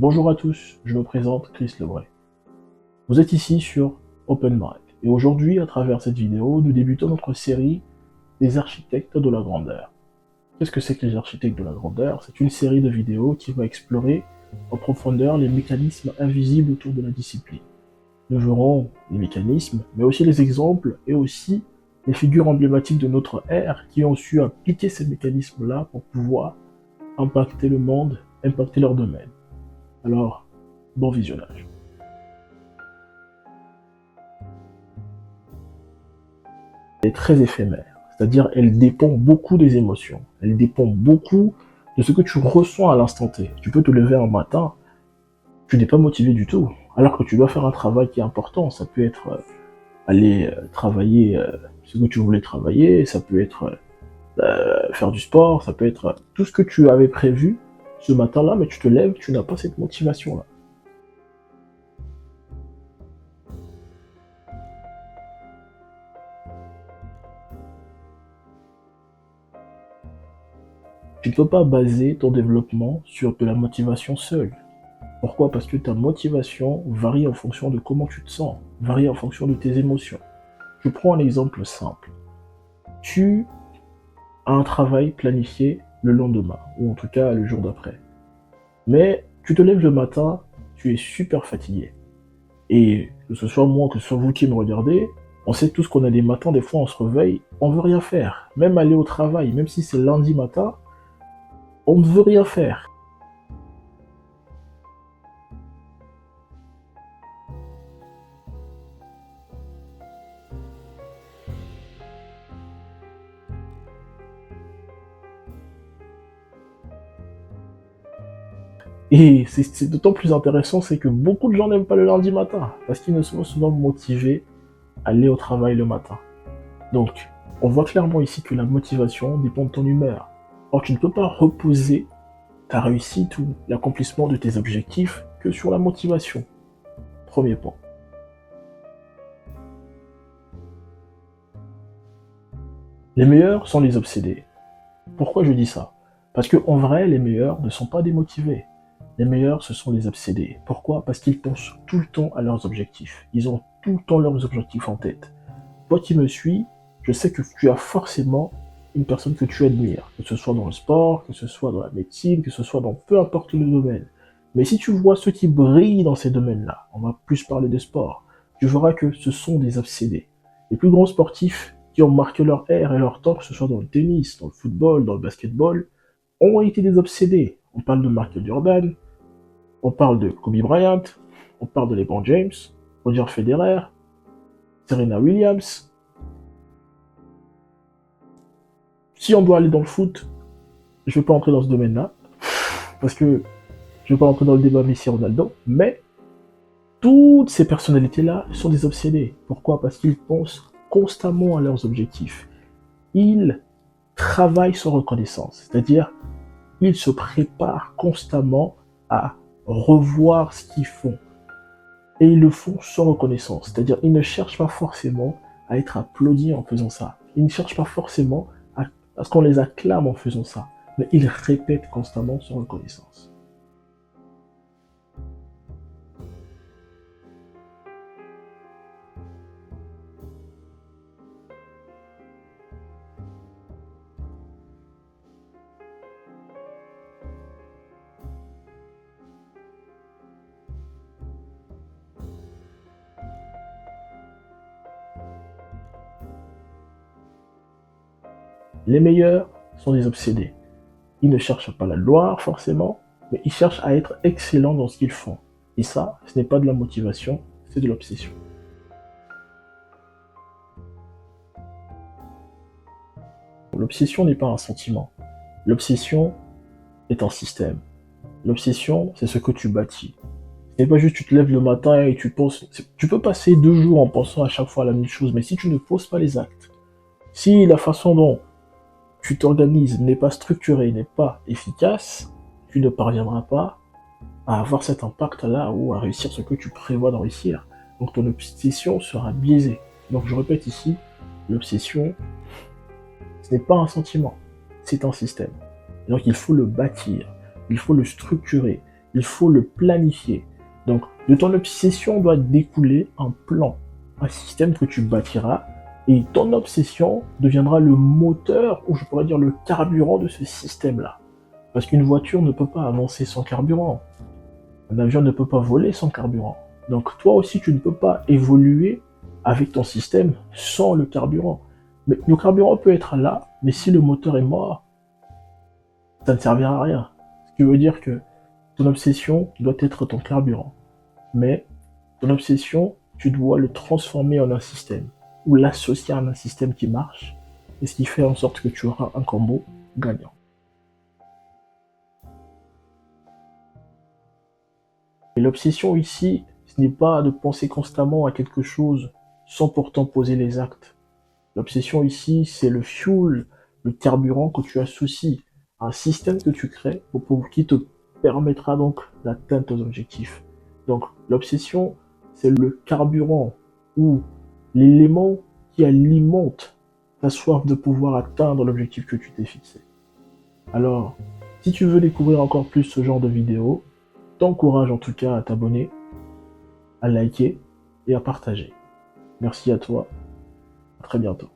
Bonjour à tous, je me présente Chris Lebray. Vous êtes ici sur Open Mind et aujourd'hui, à travers cette vidéo, nous débutons notre série des architectes de la grandeur. Qu'est-ce que c'est que les architectes de la grandeur? C'est une série de vidéos qui va explorer en profondeur les mécanismes invisibles autour de la discipline. Nous verrons les mécanismes, mais aussi les exemples et aussi les figures emblématiques de notre ère qui ont su appliquer ces mécanismes-là pour pouvoir impacter le monde, impacter leur domaine. Alors, bon visionnage. Elle est très éphémère, c'est-à-dire elle dépend beaucoup des émotions, elle dépend beaucoup de ce que tu ressens à l'instant T. Tu peux te lever un matin, tu n'es pas motivé du tout, alors que tu dois faire un travail qui est important. Ça peut être aller travailler ce que tu voulais travailler, ça peut être faire du sport, ça peut être tout ce que tu avais prévu ce matin-là, mais tu te lèves, tu n'as pas cette motivation-là. Tu ne peux pas baser ton développement sur de la motivation seule. Pourquoi? Parce que ta motivation varie en fonction de comment tu te sens, varie en fonction de tes émotions. Je prends un exemple simple. Tu as un travail planifié le lendemain, ou en tout cas le jour d'après. Mais tu te lèves le matin, tu es super fatigué. Et que ce soit moi, que ce soit vous qui me regardez, on sait tous qu'on a des matins, des fois on se réveille, on veut rien faire. Même aller au travail, même si c'est lundi matin, on ne veut rien faire. Et c'est d'autant plus intéressant, c'est que beaucoup de gens n'aiment pas le lundi matin, parce qu'ils ne sont pas souvent motivés à aller au travail le matin. Donc, on voit clairement ici que la motivation dépend de ton humeur. Or, tu ne peux pas reposer ta réussite ou l'accomplissement de tes objectifs que sur la motivation. Premier point. Les meilleurs sont les obsédés. Pourquoi je dis ça? Parce que en vrai, les meilleurs ne sont pas démotivés. Les meilleurs, ce sont les obsédés. Pourquoi? Parce qu'ils pensent tout le temps à leurs objectifs. Ils ont tout le temps leurs objectifs en tête. Toi qui me suis, je sais que tu as forcément une personne que tu admires, que ce soit dans le sport, que ce soit dans la médecine, que ce soit dans peu importe le domaine. Mais si tu vois ceux qui brillent dans ces domaines-là, on va plus parler de sport, tu verras que ce sont des obsédés. Les plus grands sportifs qui ont marqué leur ère et leur temps, que ce soit dans le tennis, dans le football, dans le basketball, ont été des obsédés. On parle de Michael Jordan, on parle de Kobe Bryant, on parle de LeBron James, Roger Federer, Serena Williams. Si on doit aller dans le foot, je ne vais pas entrer dans ce domaine-là, parce que je ne vais pas entrer dans le débat Messi-Ronaldo, mais toutes ces personnalités-là sont des obsédés. Pourquoi? Parce qu'ils pensent constamment à leurs objectifs. Ils travaillent sans reconnaissance, c'est-à-dire ils se préparent constamment à revoir ce qu'ils font. Et ils le font sans reconnaissance, c'est-à-dire ils ne cherchent pas forcément à être applaudis en faisant ça. Ils ne cherchent pas forcément à ce qu'on les acclame en faisant ça, mais ils répètent constamment sans reconnaissance. Les meilleurs sont des obsédés. Ils ne cherchent pas la gloire forcément, mais ils cherchent à être excellents dans ce qu'ils font. Et ça, ce n'est pas de la motivation, c'est de l'obsession. L'obsession n'est pas un sentiment. L'obsession est un système. L'obsession, c'est ce que tu bâtis. Ce n'est pas juste tu te lèves le matin et tu penses... Tu peux passer 2 jours en pensant à chaque fois à la même chose, mais si tu ne poses pas les actes, si la façon dont tu t'organises n'est pas structurée, n'est pas efficace, tu ne parviendras pas à avoir cet impact-là ou à réussir ce que tu prévois de réussir. Donc ton obsession sera biaisée. Donc je répète ici, l'obsession, ce n'est pas un sentiment, c'est un système. Donc il faut le bâtir, il faut le structurer, il faut le planifier. Donc, de ton obsession doit découler un plan, un système que tu bâtiras, et ton obsession deviendra le moteur, ou je pourrais dire le carburant de ce système-là. Parce qu'une voiture ne peut pas avancer sans carburant. Un avion ne peut pas voler sans carburant. Donc toi aussi, tu ne peux pas évoluer avec ton système sans le carburant. Mais le carburant peut être là, mais si le moteur est mort, ça ne servira à rien. Ce qui veut dire que ton obsession doit être ton carburant. Mais ton obsession, tu dois le transformer en un système, ou l'associer à un système qui marche, et ce qui fait en sorte que tu auras un combo gagnant. Et l'obsession ici, ce n'est pas de penser constamment à quelque chose sans pourtant poser les actes. L'obsession ici, c'est le fuel, le carburant que tu associes à un système que tu crées qui te permettra donc d'atteindre tes objectifs. Donc l'obsession, c'est le carburant ou l'élément qui alimente ta soif de pouvoir atteindre l'objectif que tu t'es fixé. Alors, si tu veux découvrir encore plus ce genre de vidéos, t'encourage en tout cas à t'abonner, à liker et à partager. Merci à toi, à très bientôt.